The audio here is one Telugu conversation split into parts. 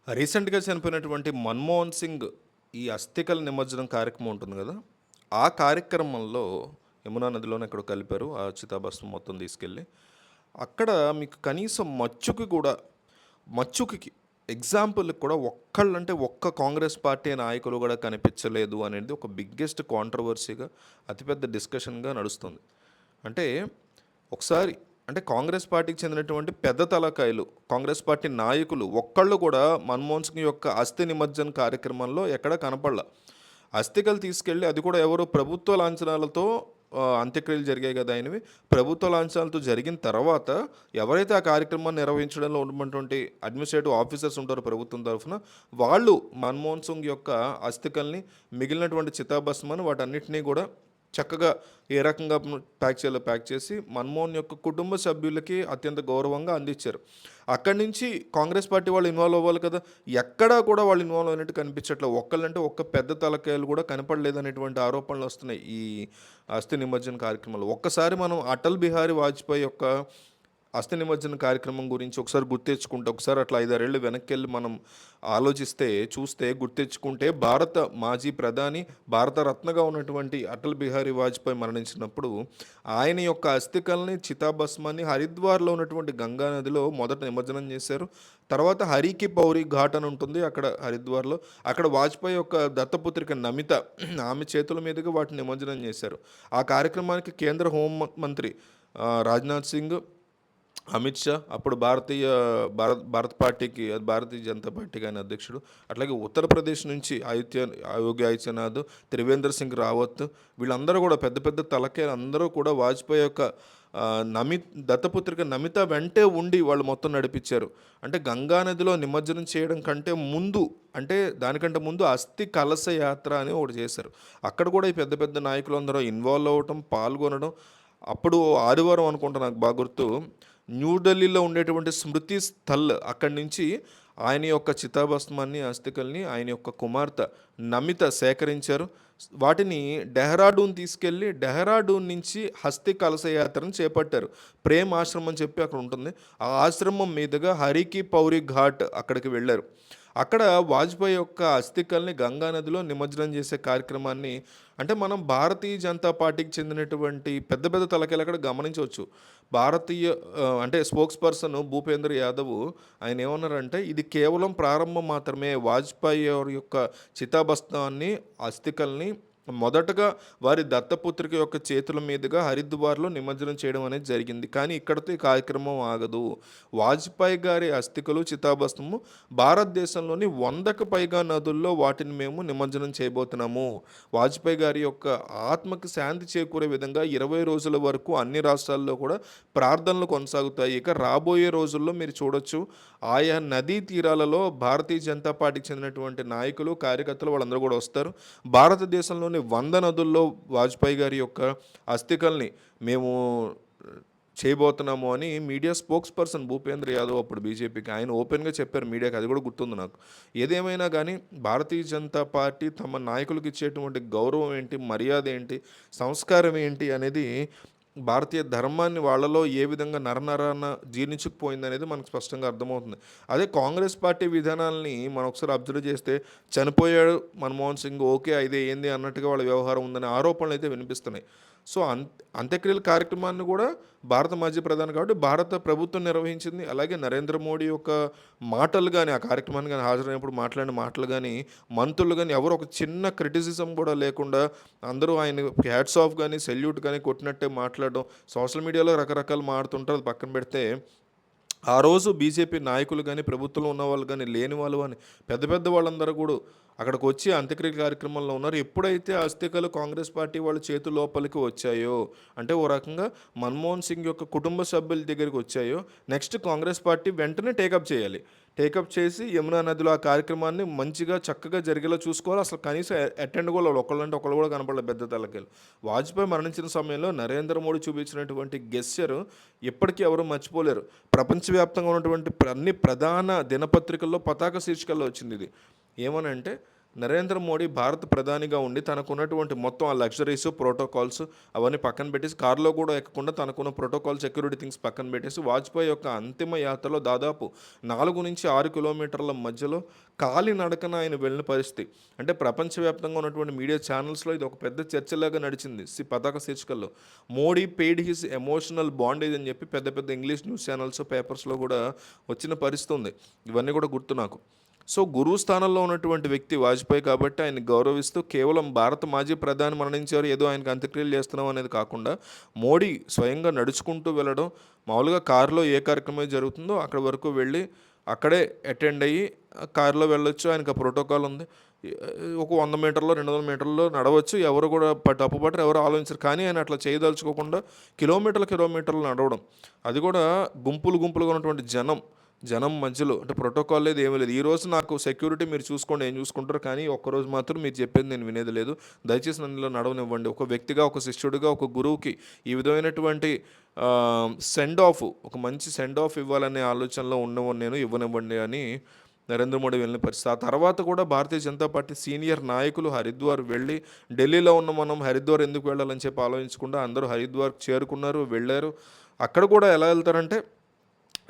రీసెంట్‌గా చనిపోయినటువంటి మన్మోహన్ సింగ్ ఈ అస్థికల నిమజ్జనం కార్యక్రమం ఉంటుంది గదా! ఆ కార్యక్రమంలో యమునా నదిలోనే ఎక్కడో కలిపారు. ఆ చితాభస్మం మొత్తం తీసుకెళ్ళి. అక్కడ మీకు కనీసం మచ్చుకకి ఎగ్జాంపుల్‌కి కూడా ఒక్కళ్ళంటే ఒక్క కాంగ్రెస్ పార్టీ నాయకులు గూడా కనిపించలేదు అనేది ఒక బిగ్గెస్ట్ కాంట్రోవర్సీగా అతిపెద్ద డిస్కషన్‌గా నడుస్తుంది. అంటే ఒకసారి అంటే కాంగ్రెస్ పార్టీకి చెందినటువంటి పెద్ద తలకాయలు, కాంగ్రెస్ పార్టీ నాయకులు ఒక్కళ్ళు కూడా మన్మోహన్ సింగ్ యొక్క అస్థి నిమజ్జన కార్యక్రమంలో ఎక్కడా కనపడల. అస్థికలు తీసుకెళ్ళి అది కూడా ఎవరో ప్రభుత్వ లాంఛనాలతో అంత్యక్రియలు జరిగాయి కదా ఆయనవి. ప్రభుత్వ లాంఛనాలతో జరిగిన తర్వాత ఎవరైతే ఆ కార్యక్రమాన్ని నిర్వహించడంలో ఉన్నటువంటి అడ్మినిస్ట్రేటివ్ ఆఫీసర్స్ ఉంటారో ప్రభుత్వం తరఫున, వాళ్ళు మన్మోహన్ సింగ్ యొక్క అస్థికల్ని మిగిలినటువంటి చితాభస్మాన్ని వాటన్నిటినీ కూడా చక్కగా ఏ రకంగా ప్యాక్ చేయాలో ప్యాక్ చేసి మన్మోహన్ యొక్క కుటుంబ సభ్యులకి అత్యంత గౌరవంగా అందించారు. అక్కడి నుంచి కాంగ్రెస్ పార్టీ వాళ్ళు ఇన్వాల్వ్ అవ్వాలి కదా! ఎక్కడా కూడా వాళ్ళు ఇన్వాల్వ్ అయినట్టు కనిపించట్లేదు. ఒక్కళ్ళంటే ఒక్క పెద్ద తలకాయలు కూడా కనపడలేదనేటువంటి ఆరోపణలు వస్తున్నాయి ఈ అస్థి నిమజ్జన కార్యక్రమంలో. ఒక్కసారి మనం అటల్ బిహారీ వాజ్పేయి యొక్క అస్థి నిమజ్జన కార్యక్రమం గురించి ఒకసారి గుర్తెచ్చుకుంటే, ఒకసారి అట్లా 5, 6 ఏళ్ళు వెనక్కెళ్ళి మనం గుర్తెచ్చుకుంటే భారత మాజీ ప్రధాని, భారత రత్నగా ఉన్నటువంటి అటల్ బిహారీ వాజ్పేయి మరణించినప్పుడు ఆయన యొక్క అస్థికల్ని, చితాభస్మాన్ని హరిద్వార్‌లో ఉన్నటువంటి గంగా నదిలో మొదట నిమజ్జనం చేశారు. తర్వాత హరికి పౌరి ఘాట్ అని ఉంటుంది అక్కడ హరిద్వార్‌లో. అక్కడ వాజ్పేయి యొక్క దత్తపుత్రిక నమిత ఆమె చేతుల మీదుగా వాటిని నిమజ్జనం చేశారు. ఆ కార్యక్రమానికి కేంద్ర హోం మంత్రి రాజ్‌నాథ్ సింగ్, అమిత్ షా అప్పుడు భారత్ పార్టీకి అది భారతీయ జనతా పార్టీకి ఆయన అధ్యక్షుడు. అట్లాగే ఉత్తరప్రదేశ్ నుంచి యోగి ఆదిత్యనాథ్, త్రివేంద్ర సింగ్ రావత్ వీళ్ళందరూ కూడా పెద్ద పెద్ద తలకాయలు అందరూ కూడా వాజ్పేయి యొక్క దత్తపుత్రిక నమిత వెంటే ఉండి వాళ్ళు మొత్తం నడిపించారు. అంటే గంగా నదిలో నిమజ్జనం చేయడం కంటే ముందు, అంటే దానికంటే ముందు అస్థి కలశ యాత్ర అని ఒకటి చేశారు. అక్కడ కూడా ఈ పెద్ద పెద్ద నాయకులు అందరూ ఇన్వాల్వ్ అవ్వటం, పాల్గొనడం. అప్పుడు ఆదివారం అనుకుంటా, నాకు బాగా గుర్తు, న్యూఢిల్లీలో ఉండేటువంటి స్మృతి స్థల్ అక్కడి నుంచి ఆయన యొక్క చితాభస్మాన్ని, అస్థికల్ని ఆయన యొక్క కుమార్తె నమిత సేకరించారు. వాటిని డెహ్రాడూన్ తీసుకెళ్ళి డెహ్రాడూన్ నుంచి హస్తి కలశయాత్రను చేపట్టారు. ప్రేమ్ ఆశ్రమం అని చెప్పి అక్కడ ఉంటుంది. ఆ ఆశ్రమం మీదుగా హరికి పౌరి ఘాట్ అక్కడికి వెళ్ళారు. అక్కడ వాజ్పేయి యొక్క అస్థికల్ని గంగా నదిలో నిమజ్జనం చేసే కార్యక్రమాన్ని, అంటే మనం భారతీయ జనతా పార్టీకి చెందినటువంటి పెద్ద పెద్ద తలకాయలు అక్కడ గమనించవచ్చు. అంటే స్పోక్స్ పర్సన్ భూపేంద్ర యాదవ్ ఆయన ఏమన్నారంటే, ఇది కేవలం ప్రారంభం మాత్రమే. వాజ్పేయి యొక్క చితాభస్మాన్ని, అస్థికల్ని మొదటగా వారి దత్తపుత్రిక యొక్క చేతుల మీదుగా హరిద్వార్లో నిమజ్జనం చేయడం అనేది జరిగింది. కానీ ఇక్కడితో ఈ కార్యక్రమం ఆగదు. వాజ్పేయి గారి అస్థికలు, చితాభస్మము భారతదేశంలోని 100కు పైగా నదుల్లో వాటిని మేము నిమజ్జనం చేయబోతున్నాము. వాజ్పేయి గారి యొక్క ఆత్మకి శాంతి చేకూరే విధంగా 20 రోజుల వరకు అన్ని రాష్ట్రాల్లో కూడా ప్రార్థనలు కొనసాగుతాయి. ఇక రాబోయే రోజుల్లో మీరు చూడొచ్చు, ఆయా నదీ తీరాలలో భారతీయ జనతా పార్టీకి చెందినటువంటి నాయకులు, కార్యకర్తలు వాళ్ళందరూ కూడా వస్తారు. భారతదేశంలోని 100 నదుల్లో వాజ్పేయి గారి యొక్క అస్థికల్ని మేము చేయబోతున్నాము అని media spokes person Bhupendra Yadav అప్పుడు బీజేపీకి ఆయన ఓపెన్గా చెప్పారు మీడియాకి. అది కూడా గుర్తుంది నాకు. ఏదేమైనా కానీ భారతీయ జనతా పార్టీ తమ నాయకులకు ఇచ్చేటువంటి గౌరవం ఏంటి, మర్యాద ఏంటి, సంస్కారం ఏంటి అనేది, భారతీయ ధర్మాన్ని వాళ్ళలో ఏ విధంగా నరనరాన జీర్ణించుకుపోయిందనేది మనకు స్పష్టంగా అర్థమవుతుంది. అదే కాంగ్రెస్ పార్టీ విధానాలని మనం ఒకసారి అబ్జర్వ్ చేస్తే, చనిపోయాడు మన్మోహన్ సింగ్, ఓకే అయితే ఏంది అన్నట్టుగా వాళ్ళ వ్యవహారం ఉందనే ఆరోపణలు అయితే వినిపిస్తున్నాయి. సో అంత్యక్రియల కార్యక్రమాన్ని కూడా భారత మాజీ ప్రధాని కాబట్టి భారత ప్రభుత్వం నిర్వహించింది. అలాగే నరేంద్ర మోడీ యొక్క మాటలు కానీ, ఆ కార్యక్రమానికి కానీ హాజరైనప్పుడు మాట్లాడిన మాటలు కానీ, మంత్రులు కానీ ఎవరు ఒక చిన్న క్రిటిసిజం కూడా లేకుండా అందరూ ఆయన హ్యాట్స్ ఆఫ్ కానీ, సెల్యూట్ కానీ కొట్టినట్టే మాట్లాడడం, సోషల్ మీడియాలో రకరకాలు మాడుతుంటారు. అది పక్కన పెడితే ఆ రోజు బీజేపీ నాయకులు కానీ, ప్రభుత్వంలో ఉన్నవాళ్ళు కానీ, లేని వాళ్ళు కానీ, పెద్ద పెద్ద వాళ్ళందరూ కూడా అక్కడికి వచ్చి అంత్యక్రియ కార్యక్రమంలో ఉన్నారు. ఎప్పుడైతే అస్థికలు కాంగ్రెస్ పార్టీ వాళ్ళ చేతు లోపలికి వచ్చాయో, అంటే ఓ రకంగా మన్మోహన్ సింగ్ యొక్క కుటుంబ సభ్యుల దగ్గరికి వచ్చాయో, నెక్స్ట్ కాంగ్రెస్ పార్టీ వెంటనే టేకప్ చేయాలి. టేకప్ చేసి యమునా నదిలో ఆ కార్యక్రమాన్ని మంచిగా చక్కగా జరిగేలా చూసుకోవాలి. అసలు కనీసం అటెండ్ కూడా ఒకళ్ళంటే ఒకళ్ళు కూడా కనపడలేదు పెద్ద తలకాయలు. వాజ్పేయి మరణించిన సమయంలో నరేంద్ర మోడీ చూపించినటువంటి గెస్చర్ ఎప్పటికీ ఎవరు మర్చిపోలేరు. ప్రపంచవ్యాప్తంగా ఉన్నటువంటి అన్ని ప్రధాన దినపత్రికల్లో పతాక శీర్షికల్లో వచ్చింది ఇది. ఏమనంటే, నరేంద్ర మోడీ భారత ప్రధానిగా ఉండి తనకున్నటువంటి మొత్తం ఆ లగ్జరీస్, ప్రోటోకాల్స్ అవన్నీ పక్కన పెట్టేసి కారులో కూడా ఎక్కకుండా తనకున్న ప్రోటోకాల్, సెక్యూరిటీ థింగ్స్ పక్కన పెట్టేసి వాజ్పేయి యొక్క అంతిమ యాత్రలో దాదాపు 4-6 కిలోమీటర్ల మధ్యలో కాలినడకన ఆయన వెళ్ళిన పరిస్థితి. అంటే ప్రపంచవ్యాప్తంగా ఉన్నటువంటి మీడియా ఛానల్స్‌లో ఇది ఒక పెద్ద చర్చలాగా నడిచింది. పతాక శీర్షికల్లో. Modi paid his emotional bondage అని చెప్పి పెద్ద పెద్ద ఇంగ్లీష్ న్యూస్ ఛానల్స్, పేపర్స్‌లో కూడా వచ్చిన పరిస్థితి ఉంది. ఇవన్నీ కూడా గుర్తు నాకు. సో, గురువు స్థానంలో ఉన్నటువంటి వ్యక్తి వాజ్పేయి కాబట్టి ఆయన్ని గౌరవిస్తూ కేవలం భారత మాజీ ప్రధాని మరణించారు, ఏదో ఆయనకు అంత్యక్రియలు చేస్తున్నాం అనేది కాకుండా మోడీ స్వయంగా నడుచుకుంటూ వెళ్ళడం, మామూలుగా కారులో ఏ కార్యక్రమం జరుగుతుందో అక్కడి వరకు వెళ్ళి అక్కడే అటెండ్ అయ్యి కారులో వెళ్ళొచ్చు. ఆయనకు ఆ ప్రోటోకాల్ ఉంది. ఒక 100 మీటర్లో 200 మీటర్లో నడవచ్చు. ఎవరు కూడా తప్పుపట్టరు, ఎవరు ఆలోచించరు. కానీ ఆయన అట్లా చేయదలుచుకోకుండా కిలోమీటర్లు నడవడం, అది కూడా గుంపులుగా ఉన్నటువంటి జనం మధ్యలో. అంటే ప్రోటోకాల్ లేదు, ఏమీ లేదు. ఈరోజు నాకు సెక్యూరిటీ మీరు చూసుకోండి, ఏం చూసుకుంటారు, కానీ ఒక్కరోజు మాత్రం మీరు చెప్పేది నేను వినేది లేదు, దయచేసి నన్ను ఇలా నడవనివ్వండి. ఒక వ్యక్తిగా, ఒక శిష్యుడిగా, ఒక గురువుకి ఈ విధమైనటువంటి సెండ్ ఆఫ్, ఒక మంచి సెండ్ ఆఫ్ ఇవ్వాలనే ఆలోచనలో ఉన్నవాడిని నేను, ఇవ్వనివ్వండి అని నరేంద్ర మోడీ వెళ్ళిన పరిస్థితి. ఆ తర్వాత కూడా భారతీయ జనతా పార్టీ సీనియర్ నాయకులు హరిద్వార్ వెళ్ళి, ఢిల్లీలో ఉన్న మనం హరిద్వార్ ఎందుకు వెళ్ళాలని చెప్పి ఆలోచించకుండా అందరూ హరిద్వార్కి చేరుకున్నారు, వెళ్ళారు. అక్కడ కూడా ఎలా వెళ్తారంటే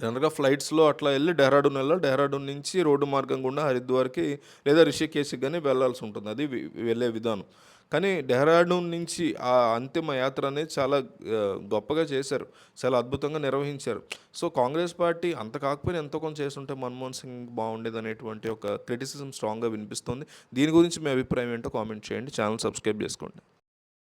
జనరల్గా ఫ్లైట్స్లో అట్లా వెళ్ళి డెహ్రాడూన్ వెళ్ళాలి. డెహ్రాడూన్ నుంచి రోడ్డు మార్గం గుండా హరిద్వార్కి లేదా రిషికేశ్కి కానీ వెళ్ళాల్సి ఉంటుంది. అది వెళ్ళే విధానం. కానీ డెహ్రాడూన్ నుంచి ఆ అంతిమ యాత్ర అనేది చాలా గొప్పగా చేశారు, చాలా అద్భుతంగా నిర్వహించారు. సో, కాంగ్రెస్ పార్టీ అంత కాకపోయినా ఎంతో కొంత చేస్తుంటే మన్మోహన్ సింగ్ బాగుండేది అనేటువంటి ఒక క్రిటిసిజం స్ట్రాంగ్గా వినిపిస్తుంది. దీని గురించి మీ అభిప్రాయం ఏంటో కామెంట్ చేయండి. ఛానల్ సబ్స్క్రైబ్ చేసుకోండి.